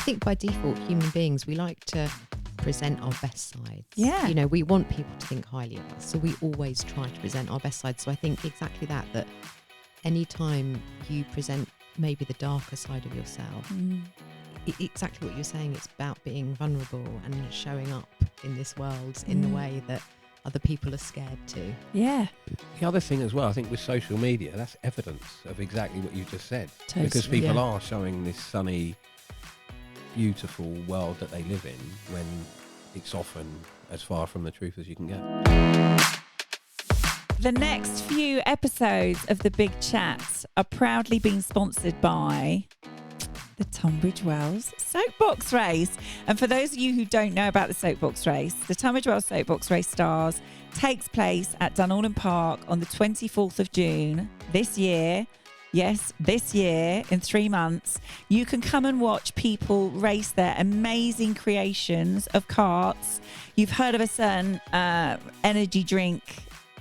think by default, human beings, we like to present our best sides. Yeah. You know, we want people to think highly of us. So we always try to present our best sides. So I think exactly that anytime you present maybe the darker side of yourself, exactly what you're saying, it's about being vulnerable and showing up in this world in the way that other people are scared to. Yeah. The other thing as well, I think with social media, that's evidence of exactly what you just said. Totally. Because people are showing this sunny, beautiful world that they live in when it's often as far from the truth as you can get. The next few episodes of The Big Chat are proudly being sponsored by the Tunbridge Wells Soapbox Race. And for those of you who don't know about the Soapbox Race, the Tunbridge Wells Soapbox Race Stars takes place at Dunallen Park on the 24th of June this year. Yes, this year, in 3 months. You can come and watch people race their amazing creations of carts. You've heard of a certain energy drink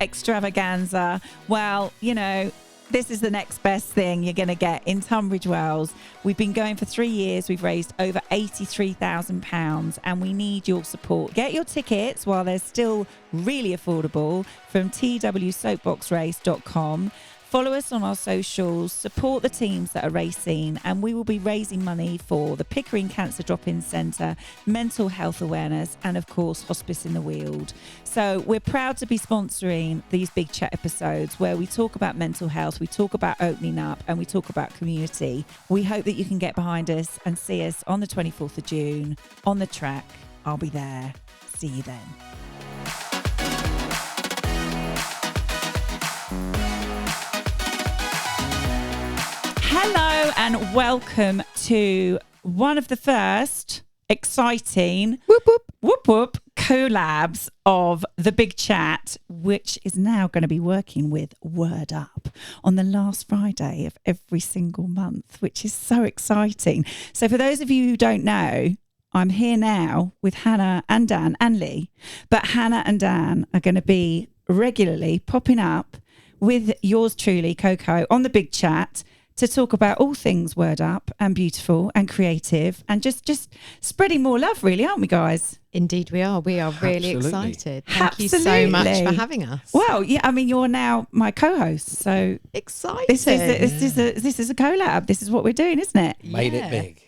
extravaganza. Well, you know, this is the next best thing you're going to get in Tunbridge Wells. We've been going for 3 years. We've raised over £83,000 and we need your support. Get your tickets while they're still really affordable from twsoapboxrace.com. Follow us on our socials, support the teams that are racing, and we will be raising money for the Pickering Cancer Drop-In Centre, mental health awareness, and of course, Hospice in the Weald. So we're proud to be sponsoring these Big Chat episodes where we talk about mental health, we talk about opening up, and we talk about community. We hope that you can get behind us and see us on the 24th of June on the track. I'll be there. See you then. Hello and welcome to one of the first exciting whoop collabs of The Big Chat, which is now going to be working with Word Up on the last Friday of every single month, which is so exciting. So for those of you who don't know, I'm here now with Hannah and Dan and Lee, but Hannah and Dan are going to be regularly popping up with yours truly, Coco, on The Big Chat to talk about all things Word Up and beautiful and creative and just spreading more love, really, aren't we, guys? Indeed we are. We are really Absolutely. excited. Thank you so much for having us. Well, yeah, I mean, you're now my co-host, so Excited. this is a collab. This is what we're doing, isn't it? Made it big.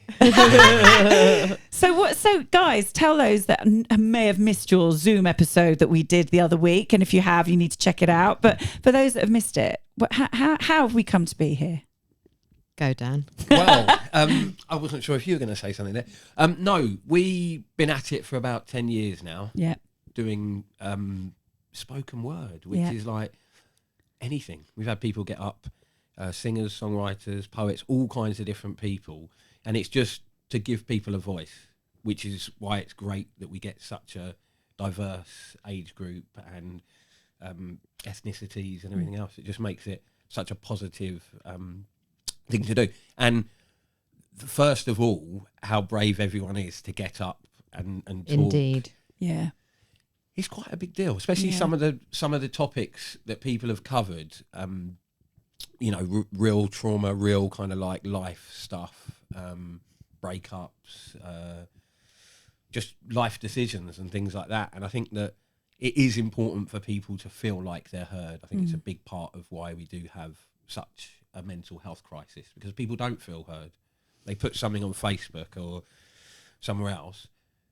So guys, tell those that may have missed your Zoom episode that we did the other week, and if you have, you need to check it out. But for those that have missed it, how have we come to be here? Go, Dan. Well, I wasn't sure if you were going to say something there. No, we've been at it for about 10 years now. Yeah. Doing spoken word, which is like anything. We've had people get up, singers, songwriters, poets, all kinds of different people. And it's just to give people a voice, which is why it's great that we get such a diverse age group and ethnicities and everything else. It just makes it such a positive thing to do. And first of all, how brave everyone is to get up and talk. Indeed. Yeah. It's quite a big deal, especially some of the topics that people have covered. You know, real trauma, real kind of like life stuff, breakups, just life decisions and things like that. And I think that it is important for people to feel like they're heard. I think it's a big part of why we do have such a mental health crisis, because people don't feel heard. They put something on Facebook or somewhere else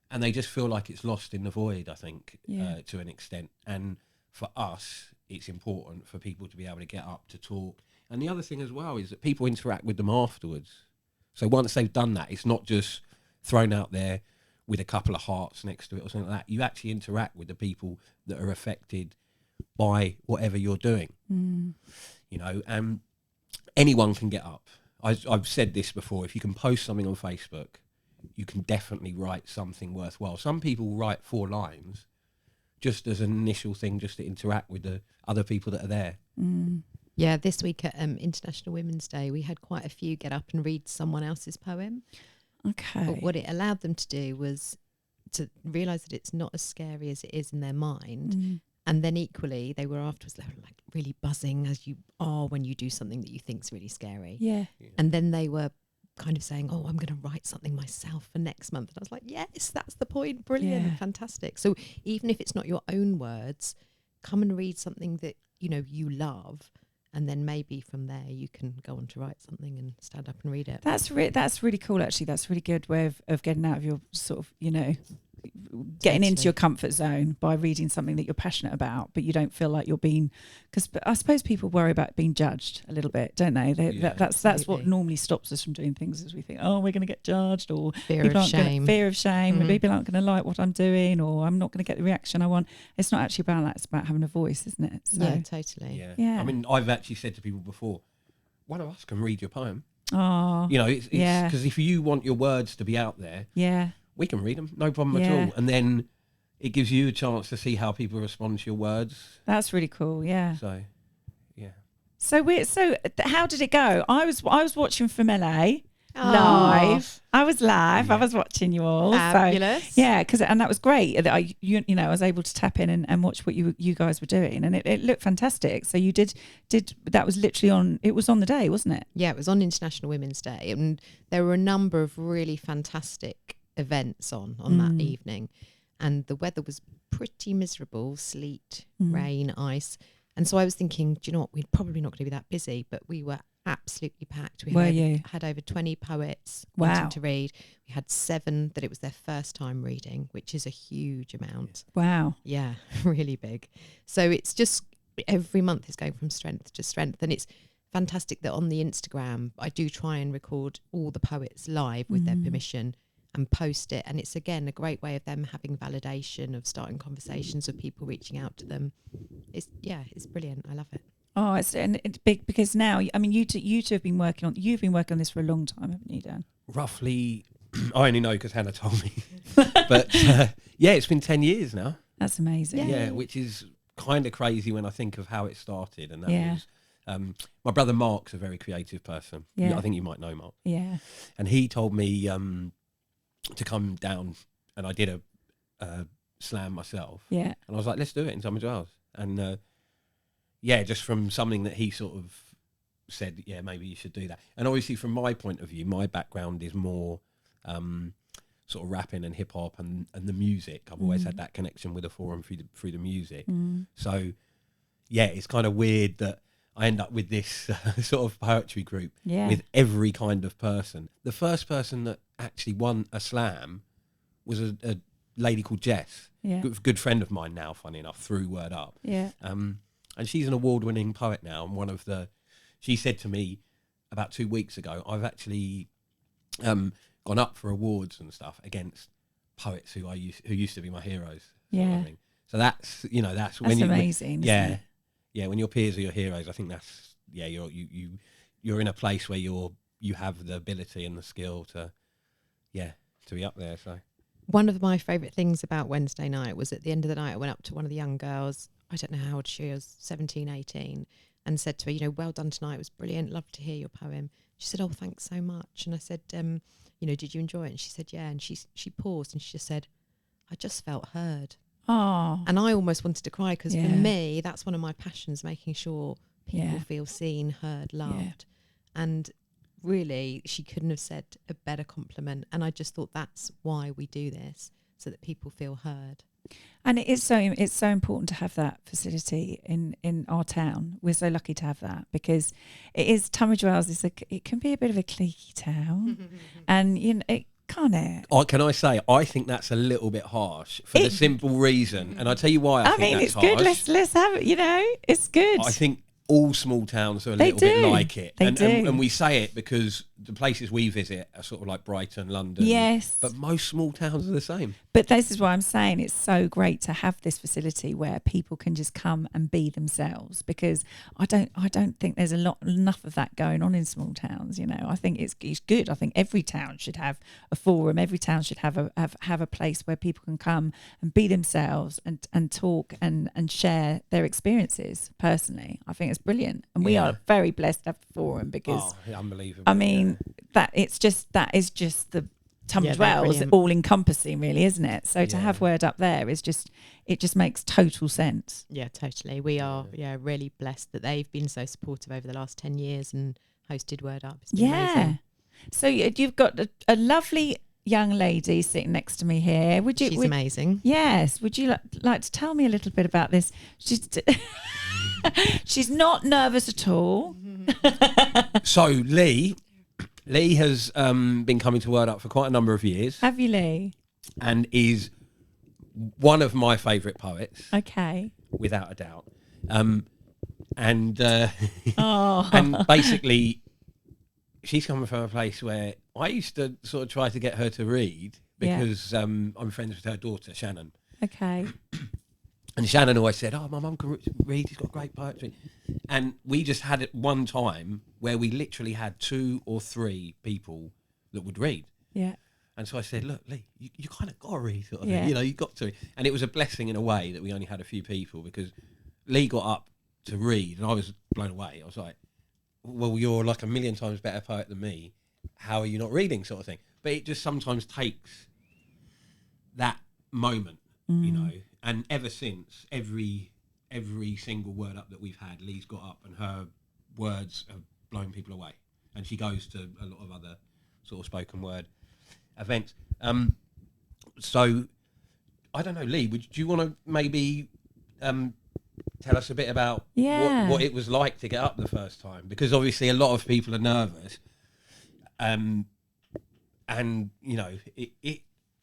and they just feel like it's lost in the void, I think, to an extent. And for us, it's important for people to be able to get up to talk. And the other thing as well is that people interact with them afterwards. So once they've done that, it's not just thrown out there with a couple of hearts next to it or something like that. You actually interact with the people that are affected by whatever you're doing, you know, and anyone can get up. I've said this before. If you can post something on Facebook, you can definitely write something worthwhile. Some people write 4 lines just as an initial thing, just to interact with the other people that are there. Yeah, this week at International Women's Day, we had quite a few get up and read someone else's poem. Okay. But what it allowed them to do was to realise that it's not as scary as it is in their mind. And then equally, they were afterwards like really buzzing, as you are when you do something that you think's really scary. Yeah. And then they were kind of saying, oh, I'm going to write something myself for next month. And I was like, yes, that's the point. Brilliant. Yeah. Fantastic. So even if it's not your own words, come and read something that, you know, you love. And then maybe from there you can go on to write something and stand up and read it. That's really cool, actually. That's a really good way of getting out of your sort of, you know, getting into your comfort zone by reading something that you're passionate about, but you don't feel like you're being, because I suppose people worry about being judged a little bit, don't they? That's what normally stops us from doing things, is we think, oh, we're going to get judged, or fear of shame. People aren't going to like what I'm doing, or I'm not going to get the reaction I want. It's not actually about that. It's about having a voice, isn't it? So, yeah, totally. Yeah. I mean, I've actually said to people before, one of us can read your poem. Oh, You know, it's because if you want your words to be out there, we can read them, no problem at all. And then it gives you a chance to see how people respond to your words. That's really cool. Yeah. So, yeah. So how did it go? I was watching from LA live. I was live. Yeah. I was watching you all. Fabulous. So, yeah, and that was great. That I was able to tap in and watch what you guys were doing, and it looked fantastic. So you did that was literally on. It was on the day, wasn't it? Yeah, it was on International Women's Day, and there were a number of really fantastic events on that evening, and the weather was pretty miserable, sleet, rain, ice. And so I was thinking, do you know what, we're probably not going to be that busy, but we were absolutely packed. We had over 20 poets wanting to read. We had 7 that it was their first time reading, which is a huge amount. Wow. Yeah, really big. So it's just every month is going from strength to strength, and it's fantastic that on the Instagram I do try and record all the poets live with their permission and post it, and it's again a great way of them having validation, of starting conversations, of people reaching out to them. It's brilliant. I love it. Oh, it's big, because now, I mean, you two have been working on this for a long time, haven't you, Dan? Roughly, I only know because Hannah told me, but it's been 10 years now. That's amazing. Yeah, which is kind of crazy when I think of how it started. And that was my brother Mark's a very creative person. Yeah. I think you might know Mark. Yeah. And he told me to come down, and I did a slam myself. Yeah. And I was like, let's do it in Tunbridge Wells. And just from something that he sort of said, yeah, maybe you should do that. And obviously from my point of view, my background is more sort of rapping and hip hop and the music. I've always had that connection with the forum through the music. So yeah, it's kind of weird that I end up with this sort of poetry group with every kind of person. The first person that actually won a slam was a lady called Jess, good friend of mine now, funny enough, through Word Up. Yeah. And she's an award-winning poet now, and she said to me about 2 weeks ago, I've actually gone up for awards and stuff against poets who used to be my heroes. Yeah. Sort of thing. So that's That's when amazing. Isn't it? Yeah, when your peers are your heroes, I think that's you're in a place where you have the ability and the skill to be up there. So one of my favourite things about Wednesday night was at the end of the night I went up to one of the young girls, I don't know how old she was, 17, 18, and said to her, well done tonight, it was brilliant, love to hear your poem. She said, oh, thanks so much. And I said, did you enjoy it? And she said, yeah. And she paused and she just said, I just felt heard. Oh. And I almost wanted to cry, because for me, that's one of my passions, making sure people feel seen, heard, loved. And really, she couldn't have said a better compliment. And I just thought that's why we do this, so that people feel heard. And it's so important to have that facility in our town. We're so lucky to have that, because Tunbridge Wells it can be a bit of a cliquey town, and it can't it. Oh, can I say, I think that's a little bit harsh for the simple reason, and I'll tell you why I think that's harsh. It's good. Let's have it. It's good. I think all small towns are a little bit like it. And we say it because the places we visit are sort of like Brighton, London. Yes. But most small towns are the same. But this is why I'm saying it's so great to have this facility where people can just come and be themselves, because I don't think there's enough of that going on in small towns. I think it's good. I think every town should have a forum. Every town should have a place where people can come and be themselves and talk and share their experiences. Personally, I think it's brilliant, and we are very blessed to have the forum, because unbelievable. I mean that is just the Tunbridge Wells, all encompassing, really, isn't it? So to have Word Up there is it just makes total sense. Yeah, totally. We are really blessed that they've been so supportive over the last 10 years and hosted Word Up. It's been amazing. So you've got a lovely young lady sitting next to me here. She's amazing. Yes. Would you like to tell me a little bit about this? She's not nervous at all. So Lee has been coming to Word Up for quite a number of years. Have you, Lee? And is one of my favourite poets. Okay. Without a doubt. And Oh. and basically, she's coming from a place where I used to sort of try to get her to read because I'm friends with her daughter, Shannon. Okay. And Shannon always said, "Oh, my mum can read. She's got great poetry." And we just had it one time where we literally had 2 or 3 people that would read. Yeah. And so I said, "Look, Lee, you kind of got to read, sort of Yeah. thing. You know, you got to." And it was a blessing in a way that we only had a few people, because Lee got up to read, and I was blown away. I was like, "Well, you're like a million times better poet than me. How are you not reading?" sort of thing. But it just sometimes takes that moment, you know. And ever since, every single Word Up that we've had, Lee's got up and her words have blown people away. And she goes to a lot of other sort of spoken word events. So I don't know, Lee, do you want to maybe tell us a bit about what it was like to get up the first time? Because obviously a lot of people are nervous. And you know,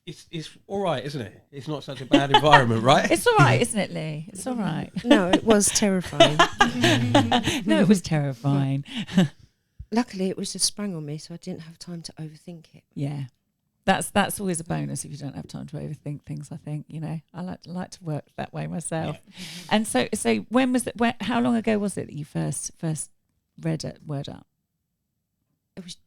it's all right, isn't it? It's not such a bad environment, right? It's all right, isn't it, Lee? It's all right. No, it was terrifying. No, it was terrifying. Luckily, it was just sprung on me, so I didn't have time to overthink it. Yeah. That's always a bonus if you don't have time to overthink things, I think. You know, I like to work that way myself. Yeah. And so when was it? How long ago was it that you first read Word Up? It was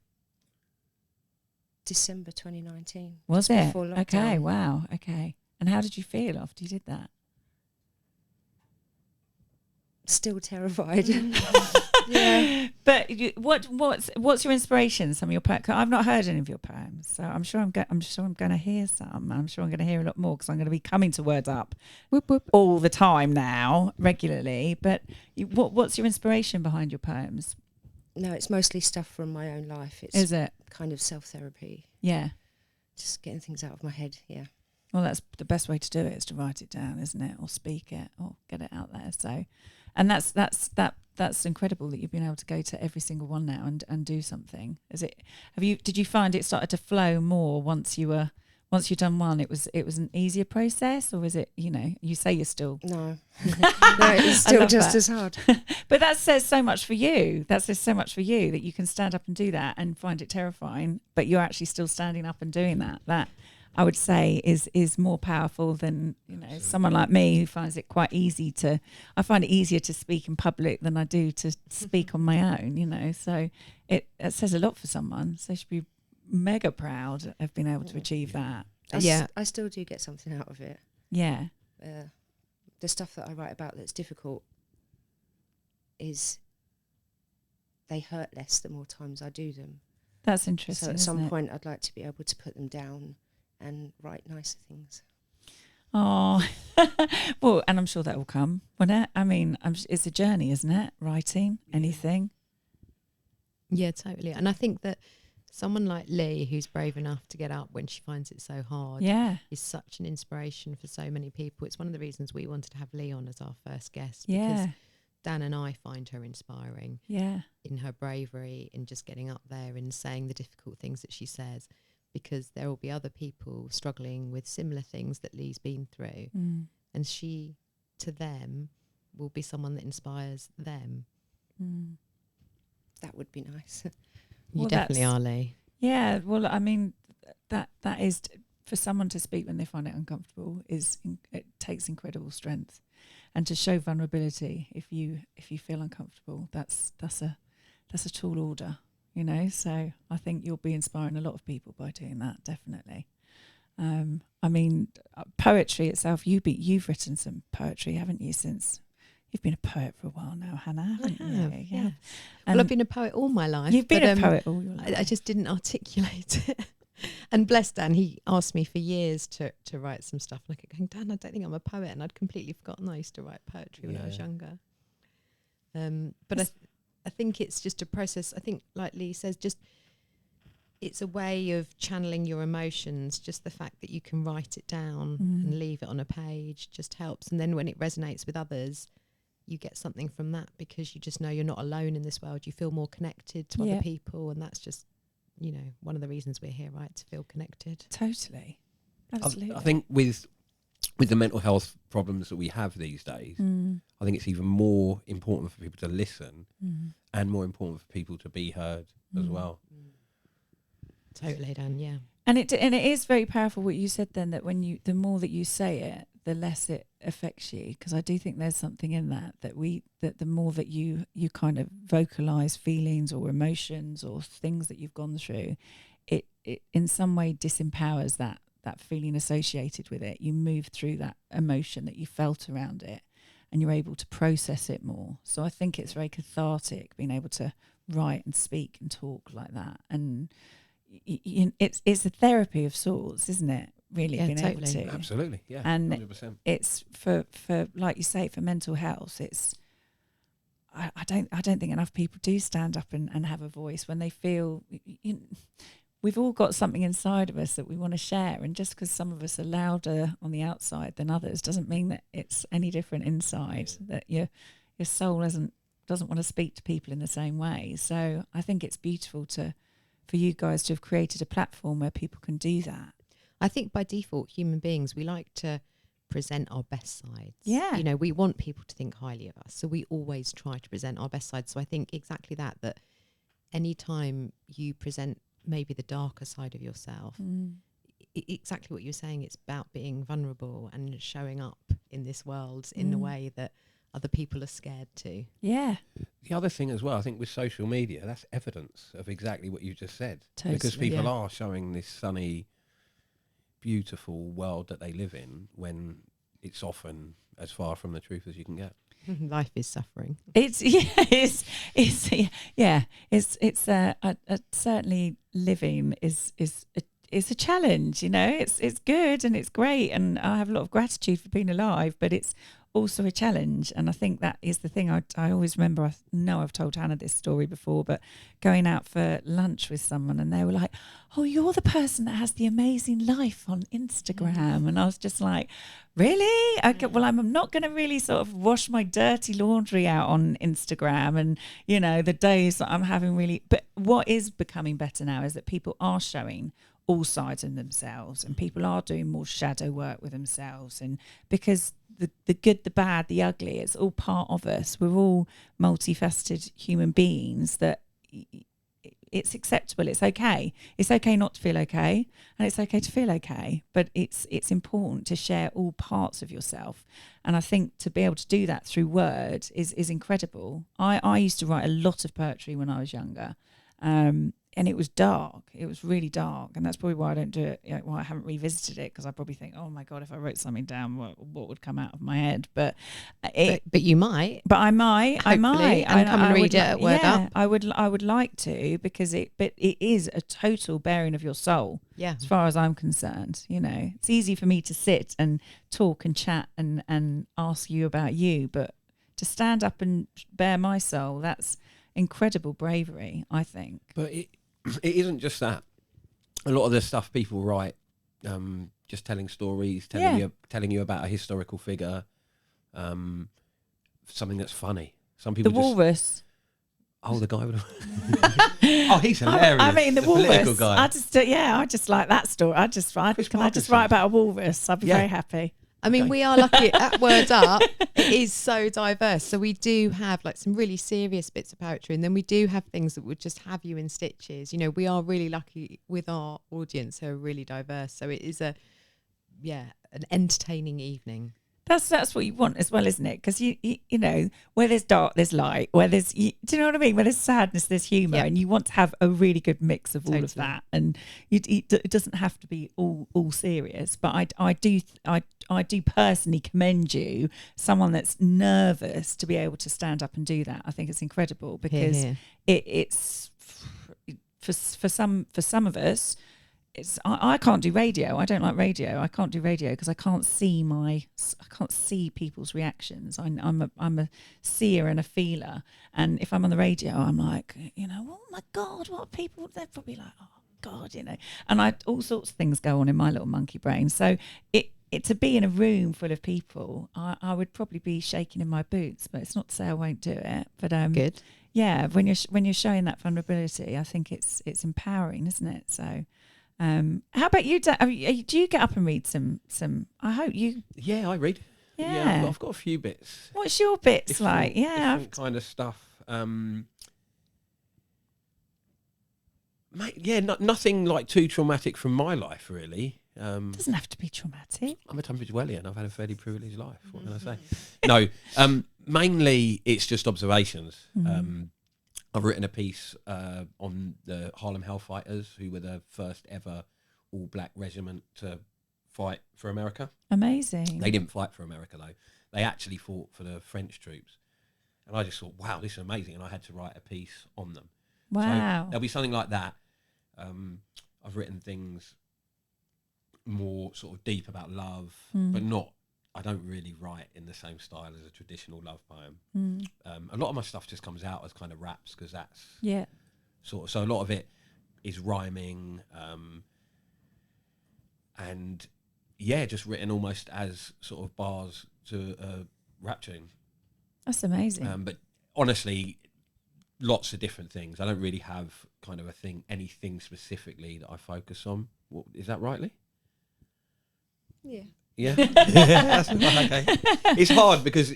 December 2019. Was it? Before lockdown. Okay, wow. Okay. And how did you feel after you did that? Still terrified. Yeah. But what's your inspiration? Some of your poems? I've not heard any of your poems, so I'm sure I'm going to hear some. I'm sure I'm going to hear a lot more, because I'm going to be coming to Word Up all the time now, regularly. But what's your inspiration behind your poems? No, it's mostly stuff from my own life. Is it kind of self-therapy? Yeah. Just getting things out of my head. Yeah. Well, that's the best way to do it, is to write it down, isn't it, or speak it, or get it out there. So, and that's incredible that you've been able to go to every single one now and do something. Did you find it started to flow more once you'd done one? It was an easier process, or was it, you know, you say you're still no it's still just as hard. But that says so much for you. That says so much for you, that you can stand up and do that and find it terrifying, but you're actually still standing up and doing that. That, I would say, is more powerful than, you know, someone like me who finds it quite easy I find it easier to speak in public than I do to speak on my own, you know. So it says a lot for someone. So you should be mega proud of being able to achieve that. I still do get something out of it. Yeah. The stuff that I write about that's difficult is they hurt less the more times I do them. That's interesting. So at some point I'd like to be able to put them down and write nicer things. Oh, well, and I'm sure that will come, won't it? I mean, it's a journey, isn't it? Writing, anything. Yeah, totally. And I think that someone like Lee, who's brave enough to get up when she finds it so hard, is such an inspiration for so many people. It's one of the reasons we wanted to have Lee on as our first guest, because Dan and I find her inspiring in her bravery, in just getting up there and saying the difficult things that she says, because there will be other people struggling with similar things that Lee's been through. And she, to them, will be someone that inspires them. That would be nice. You definitely are, Lee. Yeah, well, I mean, that is, for someone to speak when they find it uncomfortable, it takes incredible strength. And to show vulnerability if you feel uncomfortable, that's a tall order, you know. So I think you'll be inspiring a lot of people by doing that, definitely. I mean, poetry itself, you've written some poetry, haven't you, since you've been a poet for a while now, Hannah, haven't you? Yeah. Well, I've been a poet all my life. You've been a poet all your life. I just didn't articulate it. And bless Dan, he asked me for years to write some stuff. And I kept going, Dan, I don't think I'm a poet. And I'd completely forgotten I used to write poetry when I was younger. But I think it's just a process. I think, like Lee says, just it's a way of channeling your emotions. Just the fact that you can write it down and leave it on a page just helps. And then when it resonates with others, you get something from that, because you just know you're not alone in this world. You feel more connected to other people, and that's just, you know, one of the reasons we're here, right? To feel connected. Totally. Absolutely. I think with the mental health problems that we have these days, I think it's even more important for people to listen and more important for people to be heard as well. Totally, Dan. Yeah. And it is very powerful what you said then, that the more that you say it, the less it affects you. Because I do think there's something in that the more that you kind of vocalize feelings or emotions or things that you've gone through, it in some way disempowers that feeling associated with it. You move through that emotion that you felt around it, and you're able to process it more. So I think it's very cathartic being able to write and speak and talk like that. And it's a therapy of sorts, isn't it? Really, Yeah, being totally. able to. Absolutely, yeah, And 100%. it's for like you say, for mental health. It's I don't think enough people do stand up and have a voice when they feel. We've all got something inside of us that we want to share, and just because some of us are louder on the outside than others doesn't mean that it's any different inside. That your soul doesn't want to speak to people in the same way. So I think it's beautiful for you guys to have created a platform where people can do that. I think by default, human beings, we like to present our best sides. Yeah. You know, we want people to think highly of us. So we always try to present our best sides. So I think exactly that anytime you present maybe the darker side of yourself, exactly what you're saying, it's about being vulnerable and showing up in this world in a way that other people are scared to. Yeah. The other thing as well, I think with social media, that's evidence of exactly what you just said. Totally. Because people are showing this sunny, beautiful world that they live in, when it's often as far from the truth as you can get. Life is suffering. Certainly living is a challenge. You know, it's good and it's great, and I have a lot of gratitude for being alive, but it's also a challenge. And I think that is the thing. I always remember, I know I've told Hannah this story before, but going out for lunch with someone and they were like, oh, you're the person that has the amazing life on Instagram. And I was just like, really? Okay, well, I'm not going to really sort of wash my dirty laundry out on Instagram, and, you know, the days that I'm having really, but what is becoming better now is that people are showing all sides of themselves, and people are doing more shadow work with themselves, and because the good, the bad, the ugly, it's all part of us. We're all multifaceted human beings. That it's acceptable. It's okay. It's okay not to feel okay, and it's okay to feel okay. But it's important to share all parts of yourself, and I think to be able to do that through word is incredible. I used to write a lot of poetry when I was younger. And it was dark. It was really dark, and that's probably why I don't do it. You know, why I haven't revisited it, because I probably think, oh my god, if I wrote something down, what would come out of my head? But you might. But I might. Hopefully, I might. and come and read it at Word Up. I would like to, because it is a total bearing of your soul. Yeah. As far as I'm concerned, you know, it's easy for me to sit and talk and chat and ask you about you, but to stand up and bare my soul, that's incredible bravery, I think. But it isn't just that. A lot of the stuff people write, just telling stories, telling you about a historical figure, something that's funny. Some people the walrus. Oh, the guy with oh, he's hilarious. I mean, the walrus. Political guy. I just like that story. Can I just write about a walrus? I'd be very happy. I mean, we are lucky at Word Up. It is so diverse. So we do have like some really serious bits of poetry, and then we do have things that would just have you in stitches. You know, we are really lucky with our audience who are really diverse. So it is an entertaining evening. That's what you want as well, isn't it? Because you know, where there's dark, there's light. Where do you know what I mean? Where there's sadness, there's humour, and you want to have a really good mix of all of that. And it doesn't have to be all serious. But I do personally commend you, someone that's nervous, to be able to stand up and do that. I think it's incredible, because it's for some of us. I can't do radio. I don't like radio. I can't do radio because I can't see people's reactions. I'm a seer and a feeler. And if I'm on the radio, I'm like, you know, oh my God, what are people? They're probably like, oh, God, you know. And all sorts of things go on in my little monkey brain. So it to be in a room full of people, I would probably be shaking in my boots, but it's not to say I won't do it. But Good. yeah, when you're showing that vulnerability, I think it's empowering, isn't it? So, how about you? Do you get up and read some? I hope you. Yeah, I read. Yeah, I've got a few bits. What's your bits like? Yeah, different kind of stuff. Nothing like too traumatic from my life, really. doesn't have to be traumatic. I'm a Tunbridge Wellian. I've had a fairly privileged life. What can I say? No, mainly it's just observations. I've written a piece on the Harlem Hellfighters, who were the first ever all-black regiment to fight for America. Amazing. They didn't fight for America, though. They actually fought for the French troops. And I just thought, wow, this is amazing. And I had to write a piece on them. Wow. So there'll be something like that. I've written things more sort of deep about love, but I don't really write in the same style as a traditional love poem. A lot of my stuff just comes out as kind of raps, because that's sort of, so a lot of it is rhyming, and just written almost as sort of bars to a rap tune. That's amazing. But honestly, lots of different things. I don't really have kind of anything specifically that I focus on. Is that rightly? Yeah. Yeah. Okay. It's hard because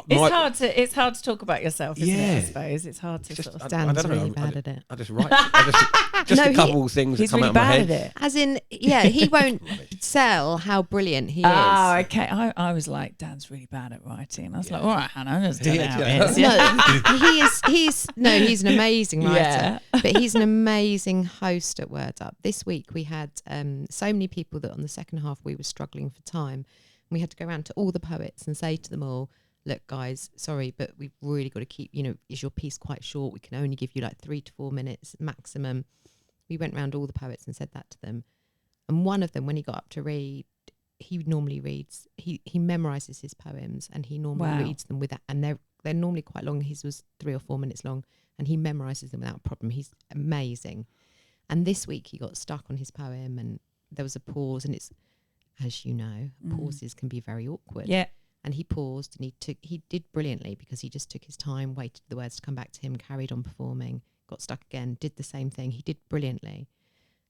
it's hard to talk about yourself, isn't it? I suppose it's hard to sort of. Dan's really bad at it. I just write. A couple of things that come really out of my head. At it. As in, he won't sell how brilliant he is. Oh, okay. I was like, Dan's really bad at writing. I was like, all right, Hannah, let's do it how it is. No, he's an amazing writer, Yeah. but he's an amazing host at Word Up. This week we had so many people that on the second half we were struggling for time. We had to go around to all the poets and say to them all, look, guys, sorry, but we've really got to keep, is your piece quite short? We can only give you like 3 to 4 minutes maximum. We went round all the poets and said that to them. And one of them, when he got up to read, he normally reads, he memorises his poems, and he normally reads them without, and they're normally quite long. His was 3 or 4 minutes long, and he memorises them without a problem. He's amazing. And this week he got stuck on his poem, and there was a pause, and it's, as you know, pauses can be very awkward. Yeah. And he paused, and he did brilliantly, because he just took his time, waited for the words to come back to him, carried on performing, got stuck again, did the same thing. He did brilliantly.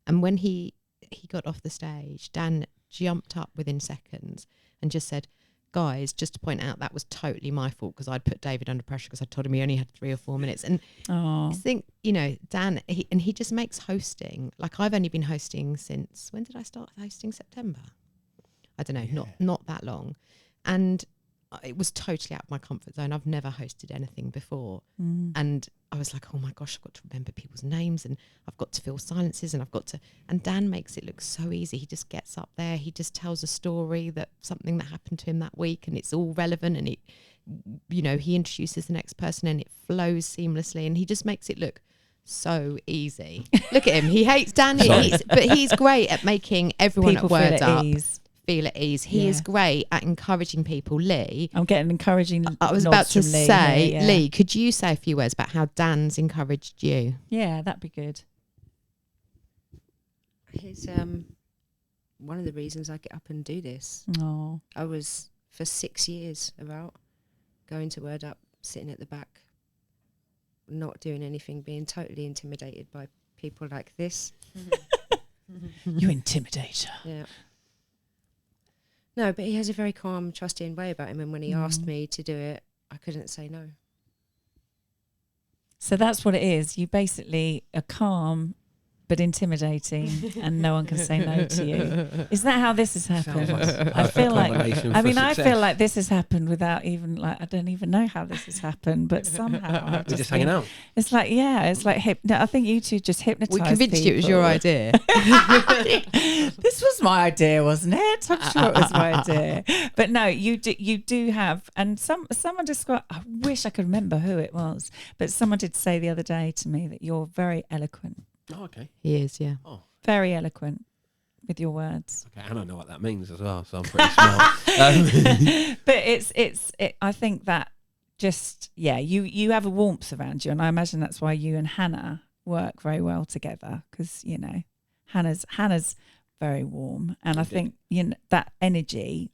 And when he got off the stage, Dan jumped up within seconds and just said, guys, just to point out, that was totally my fault, because I'd put David under pressure because I told him he only had 3 or 4 minutes. And I think, Dan, he just makes hosting, like I've only been hosting since, when did I start hosting? September? I don't know, not that long. And it was totally out of my comfort zone. I've never hosted anything before. And I was like, oh my gosh, I've got to remember people's names, and I've got to fill silences, and and Dan makes it look so easy. He just gets up there. He just tells a story, something that happened to him that week, and it's all relevant, and he introduces the next person, and it flows seamlessly, and he just makes it look so easy. Look at him. He hates Dan, but he's great at making everyone People at Word Up feel at ease. He is great at encouraging people. Lee, I'm getting encouraging. I was about to say, here, Lee, could you say a few words about how Dan's encouraged you? Yeah, that'd be good. He's one of the reasons I get up and do this. Oh, I was for 6 years about going to Word Up, sitting at the back, not doing anything, being totally intimidated by people like this. you intimidator. Yeah. No, but he has a very calm, trusting way about him. And when he asked me to do it, I couldn't say no. So that's what it is. You basically are calm but intimidating, and no one can say no to you. Is that how this has happened? I feel like this has happened without even I don't even know how this has happened, but somehow we're just hanging out. It's like I think you two just hypnotized. We convinced you it was your idea. This was my idea, wasn't it? I'm sure it was my idea. But no, you do have, and someone described. I wish I could remember who it was, but someone did say the other day to me that you're very eloquent. Oh, okay. He is, yeah. Oh. Very eloquent with your words. Okay, and I know what that means as well, so I'm pretty smart. But I think that just, you have a warmth around you, and I imagine that's why you and Hannah work very well together because, you know, Hannah's very warm. And I think, you know, that energy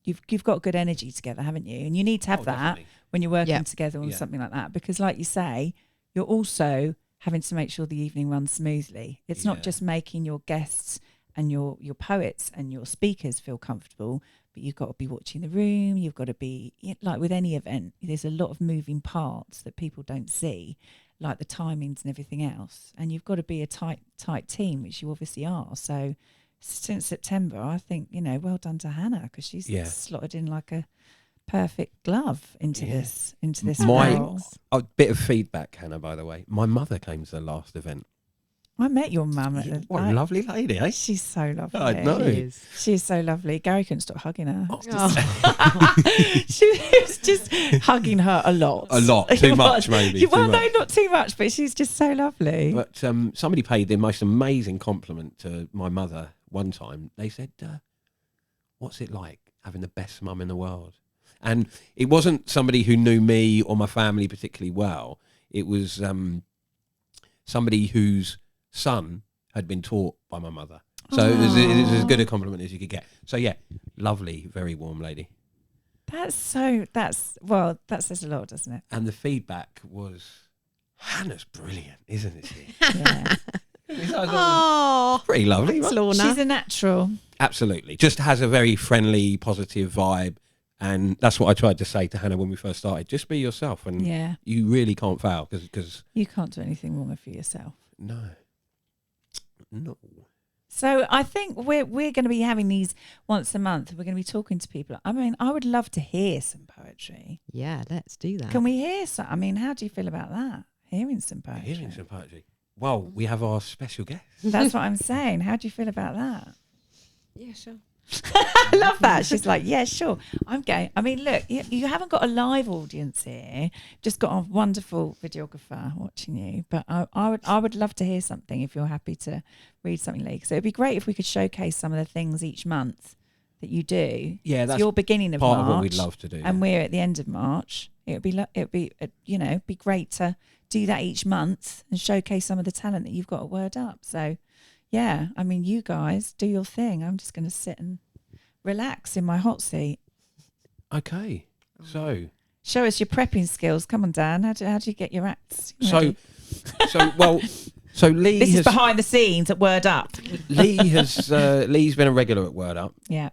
you've got good energy together, haven't you? And you need to have that definitely. when you're working Yep. together on Yeah. something like that, because like you say, you're also having to make sure the evening runs smoothly. It's not Yeah. just making your guests and your poets and your speakers feel comfortable, but you've got to be watching the room. You've got to be, like with any event, there's a lot of moving parts that people don't see, like the timings and everything else. And you've got to be a tight team, which you obviously are. So since September, I think, you know, well done to Hannah, because she's Yeah. slotted in like a perfect glove into Yeah. this My- role. A bit of feedback, Hannah, by the way. My mother came to the last event. I met your mum at the What a lovely lady, eh? She's so lovely. I know. She is. She's so lovely. Gary couldn't stop hugging her. Oh. She was just hugging her a lot. A lot. Too much, maybe. Well, Too no, much. not too much, but she's just so lovely. But somebody paid the most amazing compliment to my mother one time. They said, what's it like having the best mum in the world? And it wasn't somebody who knew me or my family particularly well. It was somebody whose son had been taught by my mother. So it was as good a compliment as you could get. So yeah, lovely, very warm lady. That says a lot, doesn't it? And the feedback was, Hannah's brilliant, isn't she? Yeah. Oh, Pretty lovely, thanks, right? Lorna. She's a natural. Absolutely. Just has a very friendly, positive vibe. And that's what I tried to say to Hannah when we first started. Just be yourself, and Yeah. you really can't fail because You can't do anything wrong for yourself. no. So I think we're going to be having these once a month. We're going to be talking to people. I mean, I would love to hear some poetry. Yeah, let's do that. Can we hear some? I mean, how do you feel about that? Hearing some poetry. Hearing some poetry. Well, we have our special guest. That's what I'm saying. How do you feel about that? Yeah, sure. I love that. She's like, yeah, sure. I'm going. I mean, look, you haven't got a live audience here. Just got a wonderful videographer watching you. But I would love to hear something if you're happy to read something, Lee. So it'd be great if we could showcase some of the things each month that you do. Yeah, So that's you're beginning of part March, of what we'd love to do. and we're at the end of March. It'd be be great to do that each month and showcase some of the talent that you've got at Word Up. So. Yeah, I mean, you guys do your thing. I'm just going to sit and relax in my hot seat. Okay. So Show us your prepping skills. Come on, Dan. How do you get your acts so ready? so Lee This has is behind the scenes at Word Up. Lee's been a regular at Word Up. Yeah,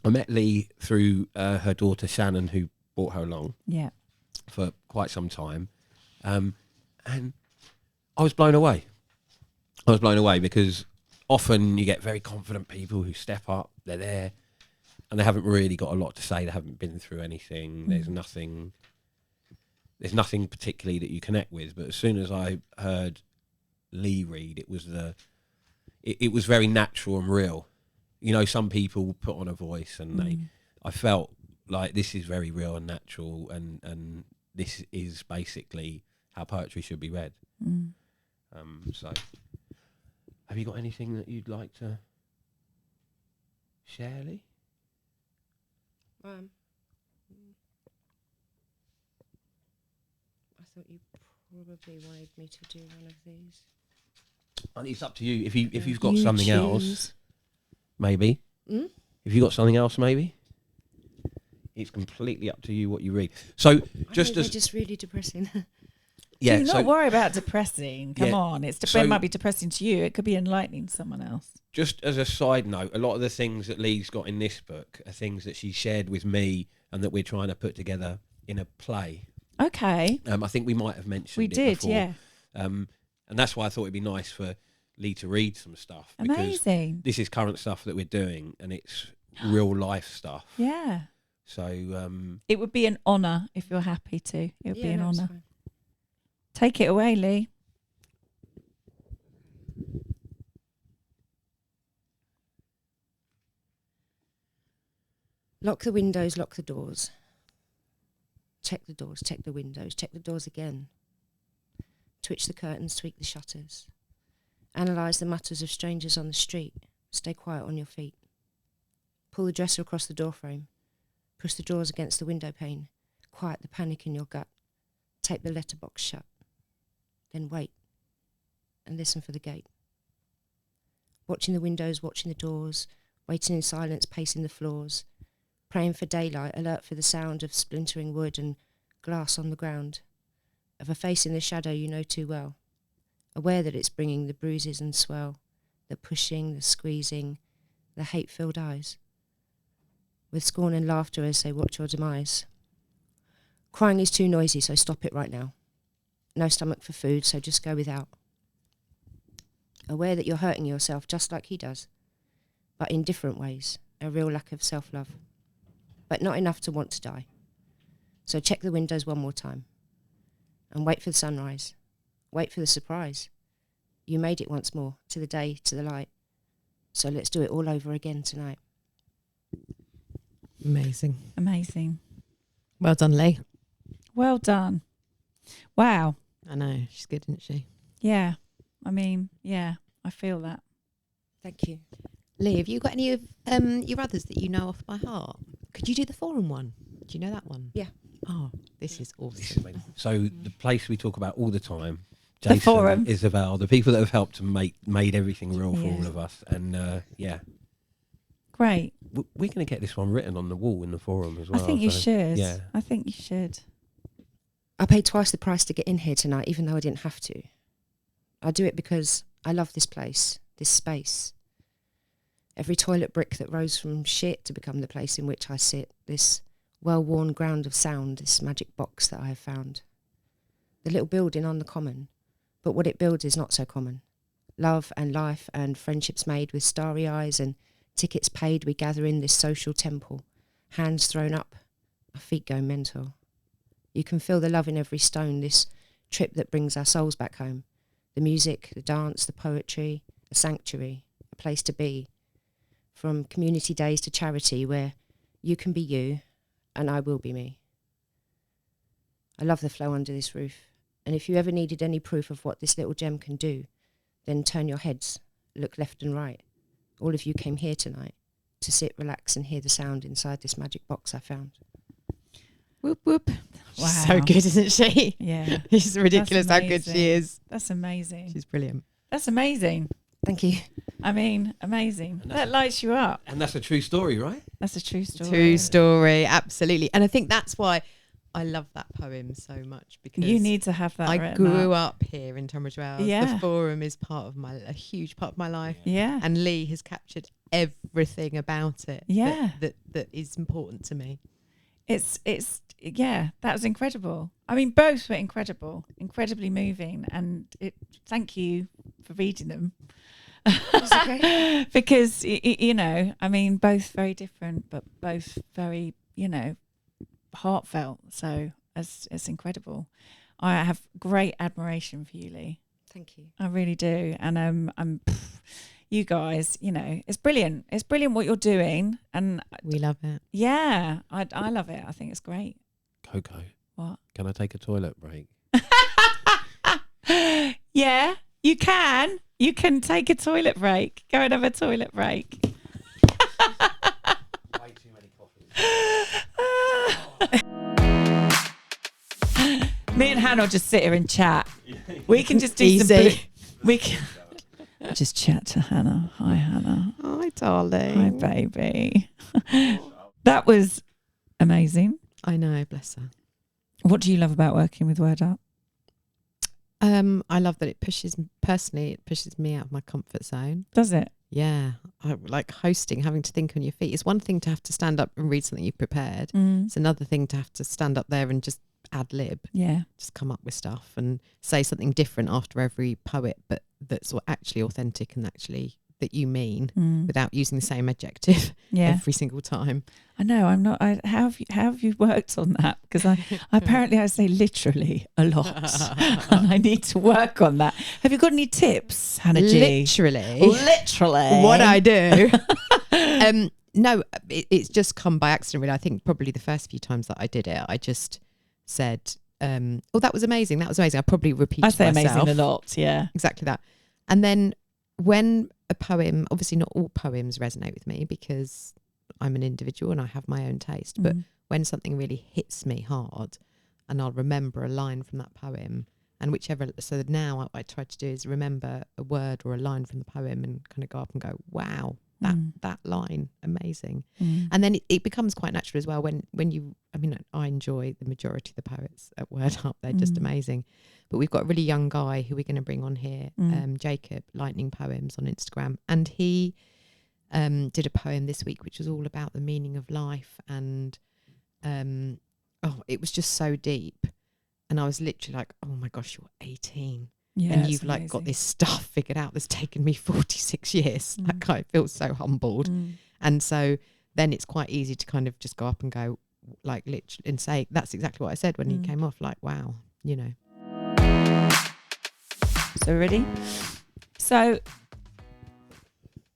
I met Lee through her daughter Shannon, who brought her along yeah. for quite some time, and I was blown away. Because often you get very confident people who step up, they're there, and they haven't really got a lot to say. They haven't been through anything. There's nothing particularly that you connect with. But as soon as I heard Lee read, it was very natural and real. You know, some people put on a voice, and I felt like this is very real and natural, and this is basically how poetry should be read. So. Have you got anything that you'd like to share, Lee? I thought you probably wanted me to do one of these. And it's up to you. If you've got You something choose. else, maybe. Mm? If you've got something else, maybe. It's completely up to you what you read. So They're just really depressing. yeah. Do So not worry about depressing. Come Yeah, on. It so- might be depressing to you. It could be enlightening to someone else. just as a side note, a lot of the things that Lee's got in this book are things that she shared with me and that we're trying to put together in a play. Okay. I think we might have mentioned We it did, before. yeah. And that's why I thought it'd be nice for Lee to read some stuff. Because Amazing. this is current stuff that we're doing, and it's real life stuff. Yeah. So It would be an honour if you're happy to. It would be an no, it's honour. fine. Take it away, Lee. Lock the windows, lock the doors. Check the doors, check the windows, check the doors again. Twitch the curtains, tweak the shutters. Analyse the mutters of strangers on the street. Stay quiet on your feet. Pull the dresser across the doorframe. Push the drawers against the window pane. Quiet the panic in your gut. Tape the letterbox shut. Then wait. and listen for the gate. Watching the windows, watching the doors, waiting in silence, pacing the floors, praying for daylight, alert for the sound of splintering wood and glass on the ground, of a face in the shadow you know too well, aware that it's bringing the bruises and swell, the pushing, the squeezing, the hate-filled eyes, with scorn and laughter as they watch your demise. Crying is too noisy, so stop it right now. No stomach for food, so just go without. Aware that you're hurting yourself just like he does, but in different ways, a real lack of self-love. But not enough to want to die. So check the windows one more time. And wait for the sunrise. Wait for the surprise. You made it once more, to the day, to the light. So let's do it all over again tonight. Amazing. Amazing. Well done, Lee. Well done. Wow. I know. She's good, isn't she? Yeah. I mean, yeah, I feel that. Thank you. Lee, have you got any of your others that you know off by heart? Could you do the forum one? Do you know that one? Yeah. Oh, this is This is awesome. amazing. So the place we talk about all the time, The Jason, forum. Isabel, the people that have helped and made everything real for Yeah. all of us. And yeah, Great. we're going to get this one written on the wall in the forum as well. I think you so, should. Yeah. I think you should. I paid twice the price to get in here tonight, even though I didn't have to. I do it because I love this place, this space. Every toilet brick that rose from shit to become the place in which I sit, this well-worn ground of sound, this magic box that I have found. The little building on the common, but what it builds is not so common. Love and life and friendships made with starry eyes and tickets paid, we gather in this social temple, hands thrown up, our feet go mental. You can feel the love in every stone, this trip that brings our souls back home. The music, the dance, the poetry, a sanctuary, a place to be. From community days to charity where you can be you and I will be me. I love the flow under this roof. And if you ever needed any proof of what this little gem can do, then turn your heads, look left and right. All of you came here tonight to sit, relax and hear the sound inside this magic box I found. Whoop, whoop. Wow. She's so good, isn't she? Yeah. It's ridiculous how good amazing. she is. That's amazing. She's brilliant. That's amazing. Thank you. I mean, amazing. And That lights you up. And that's a true story, right? That's a true story. True story, absolutely. And I think that's why I love that poem so much, because You need to have that I written grew up. up here in Tunbridge Wells. Yeah. The forum is a huge part of my life. Yeah. And Lee has captured everything about it Yeah. that is important to me. It's yeah, that was incredible. I mean, both were incredible, incredibly moving, and thank you for reading them. That's okay. Because you know, I mean, both very different, but both very, you know, heartfelt. So it's incredible. I have great admiration for you, Lee. Thank you. I really do, and you guys, you know, it's brilliant. It's brilliant what you're doing, and We love it. yeah, I love it. I think it's great. Coco, What? can I take a toilet break? Yeah, you can. You can take a toilet break. Go and have a toilet break. Way too many coffees. Me and Hannah will just sit here and chat. We can just do Easy. we can just chat to Hannah. Hi, Hannah. Hi, darling. Hi, baby. That was amazing. I know, bless her. What do you love about working with Word Up? I love that it pushes me out of my comfort zone. Does it? Yeah, I like hosting, having to think on your feet. It's one thing to have to stand up and read something you've prepared. It's another thing to have to stand up there and just ad lib, Yeah. just come up with stuff and say something different after every poet, but that's actually authentic and actually that you mean without using the same adjective Yeah. every single time. I know. I'm not. How have you worked on that? Because I apparently I say literally a lot, and I need to work on that. Have you got any tips, Hannah G? Literally, What I do. No, it's just come by accident. Really, I think probably the first few times that I did it, I just said, "Oh, that was amazing. That was amazing." I probably repeated I say myself. amazing a lot. Yeah. Exactly that. And then when a poem, obviously not all poems resonate with me because I'm an individual and I have my own taste, but when something really hits me hard and I'll remember a line from that poem And whichever, so now what I try to do is remember a word or a line from the poem and kind of go up and go, wow, that line, amazing. And then it becomes quite natural as well when you, I mean, I enjoy the majority of the poets at Word Up. They're just amazing. But we've got a really young guy who we're going to bring on here, Jacob, Lightning Poems on Instagram. And he did a poem this week, which was all about the meaning of life. And it was just so deep. And I was literally like, oh my gosh, you're 18. Yeah, and you've like got this stuff figured out that's taken me 46 years. Like, I feel so humbled. And so then it's quite easy to kind of just go up and go, like, literally, and say, that's exactly what I said when he came off. Like, wow, you know. So ready? So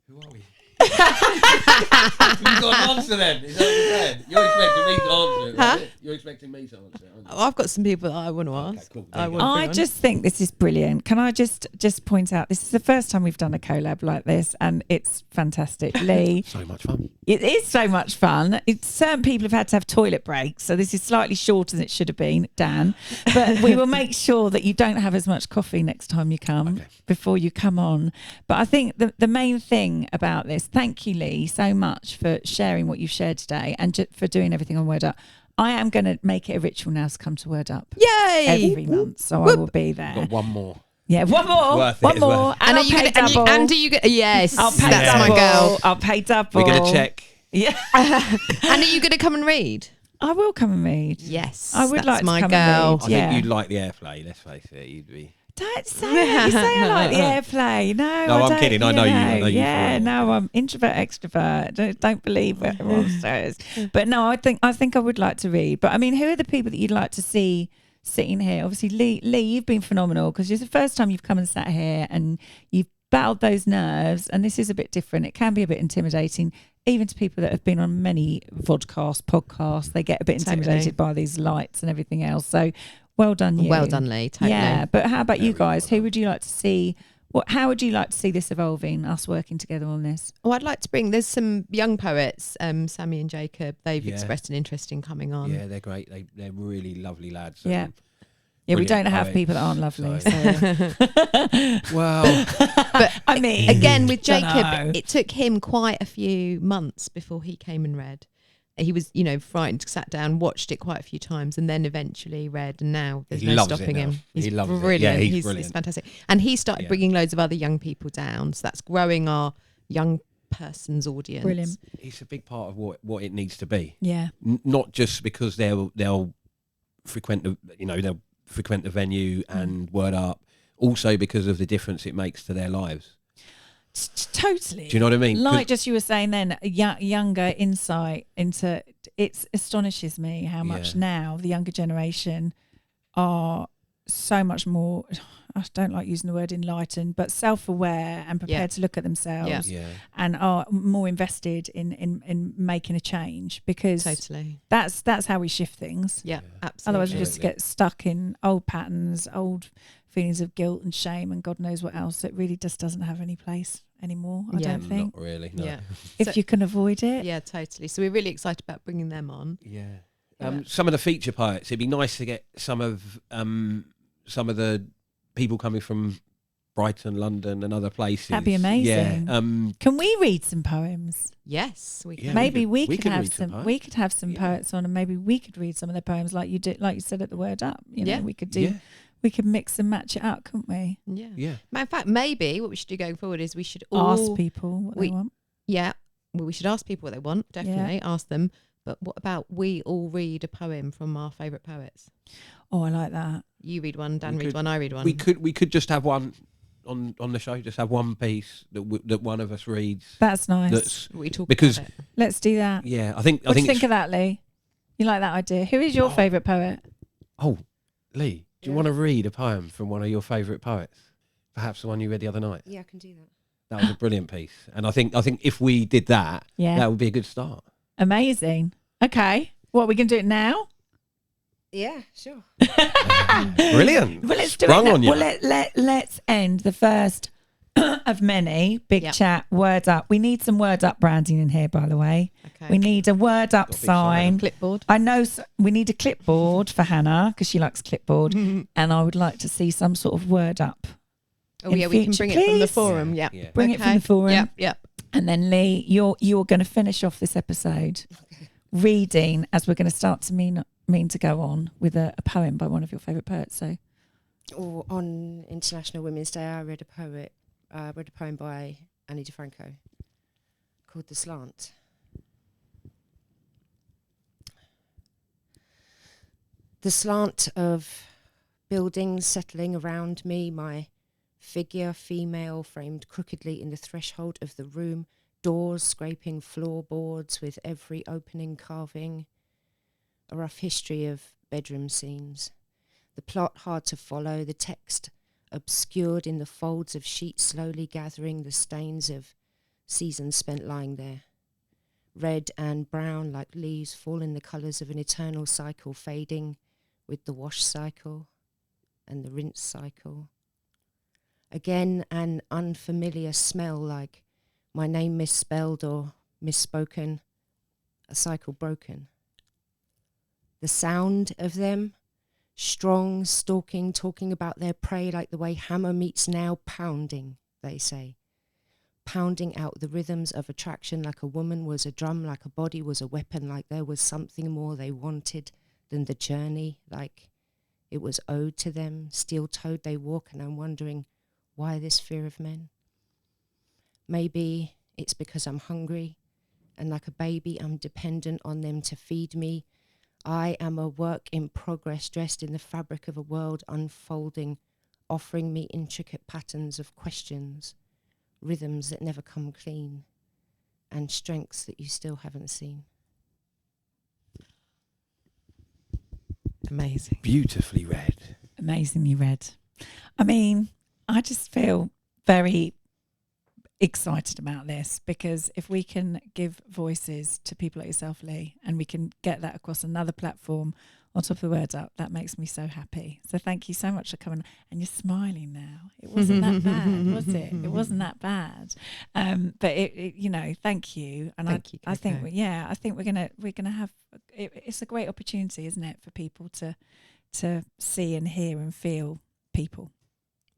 Who are we? You've got an answer then. Is that what you're saying? You're expecting me to answer it, right? You're expecting me to answer it, aren't you? I've got some people that I want to ask. Cool. I just think this is brilliant. Can I just point out, this is the first time we've done a collab like this, and it's fantastic. Lee. So much fun. It is so much fun. Certain people have had to have toilet breaks, so this is slightly shorter than it should have been, Dan. But we will make sure that you don't have as much coffee next time you come, before you come on. But I think the main thing about this, thank you, Lee, so much for sharing what you've shared today and for doing everything on Word Up. I am going to make it a ritual now to come to Word Up. Yay! Every month, so I will be there. Got one more. Yeah, one more. Worth it, one it's more. worth it. And I'll pay double. And do you get? Yes, I'll pay that's double. my girl. I'll pay double. We're going to check. Yeah. And are you going to come and read? I will come and read. Yes, I would that's like to my come girl. and read. I think you'd like the airplay, let's face it. You'd be... Don't say that. You say I like the airplay. No, I'm don't, kidding. I know you. I know you. Yeah, no, I'm introvert, extrovert. Don't believe what everyone says. But no, I think I would like to read. But I mean, who are the people that you'd like to see sitting here? Obviously, Lee, you've been phenomenal because it's the first time you've come and sat here and you've battled those nerves. And this is a bit different. It can be a bit intimidating, even to people that have been on many podcasts. They get a bit intimidated by these lights and everything else. So, well done, you. Well done, Lee. Totally. Yeah, but how about you guys? Well Who would you like to see? How would you like to see this evolving? Us working together on this? Oh, I'd like to bring. There's some young poets, Sammy and Jacob. They've expressed an interest in coming on. Yeah, they're great. They're really lovely lads. Yeah. Yeah, we don't have people that aren't lovely. So. Well, but I mean, again, with Jacob, it took him quite a few months before he came and read. He was, frightened, sat down, watched it quite a few times, and then eventually read. And now there's no stopping him. He loves brilliant. it. Yeah, he's brilliant. He's fantastic. And he started bringing loads of other young people down. So that's growing our young person's audience. Brilliant. It's a big part of what it needs to be. Yeah. Not just because they'll frequent the venue and Word Up, also because of the difference it makes to their lives. Totally. Do you know what I mean? Like just you were saying then, younger insight into it astonishes me how much now the younger generation are so much more, I don't like using the word enlightened, but self-aware and prepared to look at themselves and are more invested in making a change, because that's how we shift things. Yeah, absolutely. Otherwise we just get stuck in old patterns, old feelings of guilt and shame and God knows what else. It really just doesn't have any place anymore, I don't think. Not really, no. Yeah. If you can avoid it. Yeah, totally. So we're really excited about bringing them on. Yeah. Some of the feature poets, it'd be nice to get some of the people coming from Brighton, London and other places. That'd be amazing. Yeah. Can we read some poems? Yes, we can. Yeah, maybe we could could have read some. We could have some poets on, and maybe we could read some of their poems, like you did, like you said at the Word Up. You know, we could do. Yeah. We could mix and match it up, couldn't we? Yeah. Yeah. Matter of fact, maybe what we should do going forward is we should all Ask people what they want. Yeah. Well, we should ask people what they want. Definitely ask them. But what about we all read a poem from our favourite poets? Oh, I like that. You read one, Dan reads one, I read one. We could just have one on the show. Just have one piece that one of us reads. That's nice. We talk because about it. Let's do that. Yeah, I think. What do you think of that, Lee? You like that idea? Who is your favourite poet? Oh, Lee, do you want to read a poem from one of your favourite poets? Perhaps the one you read the other night. Yeah, I can do that. That was a brilliant piece, and I think if we did that, that would be a good start. Amazing. Okay, what, we can do it now? Yeah, sure. Brilliant. Well, let's do Sprung it now. on you. Well, let's end the first of many. Big Yep. Chat, Word Up. We need some Word Up branding in here, by the way. Okay. We need a Word Up Got a big sign. Clipboard. I know we need a clipboard for Hannah because she likes clipboard. And I would like to see some sort of Word Up. Oh in yeah, we can future, bring it from the please. forum. Yeah, Yeah. yeah. Bring it from the forum. Yep. Yep. And then Lee, you're going to finish off this episode reading as we're going to start to mean to go on with a poem by one of your favourite poets. So Or on International Women's Day, I read a poem by Annie DeFranco called The Slant. The slant of buildings settling around me, my figure, female, framed crookedly in the threshold of the room, doors scraping floorboards with every opening carving, a rough history of bedroom scenes. The plot hard to follow, the text obscured in the folds of sheets slowly gathering the stains of seasons spent lying there. Red and brown like leaves fall in the colours of an eternal cycle, fading with the wash cycle and the rinse cycle. Again, an unfamiliar smell like my name misspelled or misspoken, a cycle broken. The sound of them, strong, stalking, talking about their prey like the way hammer meets nail, pounding, they say. Pounding out the rhythms of attraction like a woman was a drum, like a body was a weapon, like there was something more they wanted than the journey, like it was owed to them. Steel-toed they walk, and I'm wondering, why this fear of men? Maybe it's because I'm hungry, and like a baby I'm dependent on them to feed me. I am a work in progress, dressed in the fabric of a world unfolding, offering me intricate patterns of questions, rhythms that never come clean, and strengths that you still haven't seen. Amazing. Beautifully read. amazingly read. I mean, I just feel very excited about this because if we can give voices to people like yourself, Lee, and we can get that across another platform on top of the Word Up, that makes me so happy. So thank you so much for coming. And you're smiling now. It wasn't that bad, was it? It wasn't that bad. But it you know, thank you. And Thank you, I think, Coco. I think we're gonna have. It's a great opportunity, isn't it, for people to see and hear and feel people.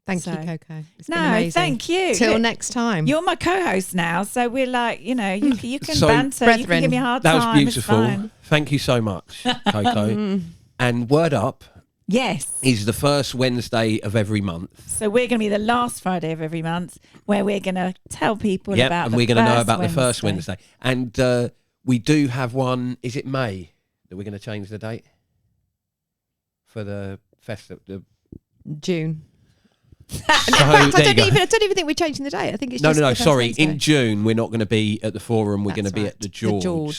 Thank So- you, Coco. It's been No, amazing. thank you. Till Look, next time. you're my co-host now, so we're like, you know, you can So, banter, you can brethren, give me a hard That time. was it's beautiful. fine. Thank you so much, Coco. And Word Up Yes. is the first Wednesday of every month. So we're going to be the last Friday of every month where we're going to tell people Yep, about and the we're going to know first about the first Wednesday. Wednesday. And we do have one, is it May, that we're going to change the date? For the festival? June. So, In fact, there you go. I don't even think we're changing the date. I think it's No, just no, the first sorry. Wednesday. In June, we're not going to be at the Forum. We're going to That's be right. at the The George, George.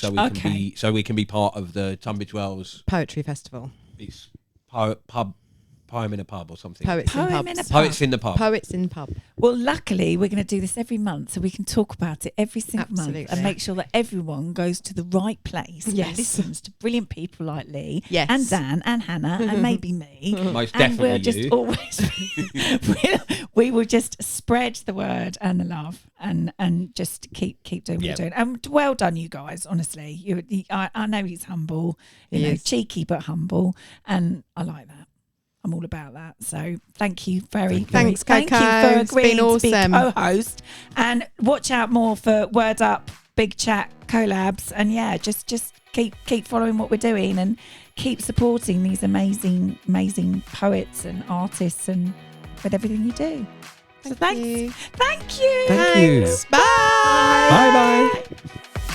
so we can be part of the Tunbridge Wells. Poetry Festival. It's poem in a pub or something. Poets Poem in in pubs. a Poets in the pub. Poets in pub. Well, luckily, we're going to do this every month so we can talk about it every single month Absolutely. and make sure that everyone goes to the right place and Yes. listens to brilliant people like Lee Yes. and Dan and Hannah and maybe me. Most And definitely we'll just you. always we will just spread the word and the love and just keep doing what Yeah. we're doing. And well done, you guys. Honestly, I know he's humble, He you know, is. cheeky but humble, and I like that. I'm all about that. So thank you Thanks, thank you Coco. for It's been agreeing to be awesome. co-host. And watch out more for Word Up, Big Chat collabs. And yeah, just keep following what we're doing and keep supporting these amazing poets and artists and with everything you do. So thanks. you. Thank you. Thank you. Bye. Bye bye.